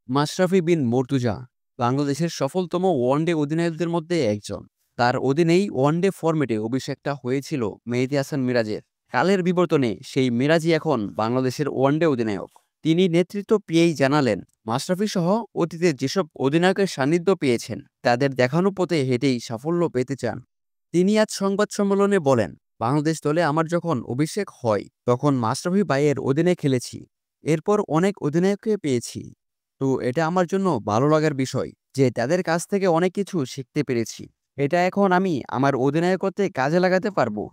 মাশরাফি বিন মুর্তজা বাংলাদেশের সফলতম ওয়ানডে অধিনায়কদের মধ্যে একজন। তার অধীনেই ওয়ানডে ফরম্যাটে অভিষেকটা হয়েছিল মেহেদী হাসান মিরাজের। কালের বিবর্তনে সেই মিরাজই এখন বাংলাদেশের ওয়ানডে অধিনায়ক। তিনি নেতৃত্ব পেয়েই জানালেন, মাশরাফি সহ অতীতে যেসব অধিনায়কের সান্নিধ্য পেয়েছেন তাদের দেখানো পথে হেঁটেই সাফল্য পেতে চান। তিনি আজ সংবাদ সম্মেলনে বলেন, বাংলাদেশ দলে আমার যখন অভিষেক হয় তখন মাশরাফি ভাইয়ের অধীনে খেলেছি। এরপর অনেক অধিনায়ককে পেয়েছি। তো এটা আমার জন্য ভালো লাগার বিষয় যে তাদের কাছ থেকে অনেক কিছু শিখতে পেরেছি। এটা এখন আমি আমার অধিনায়কত্বে কাজে লাগাতে পারবো।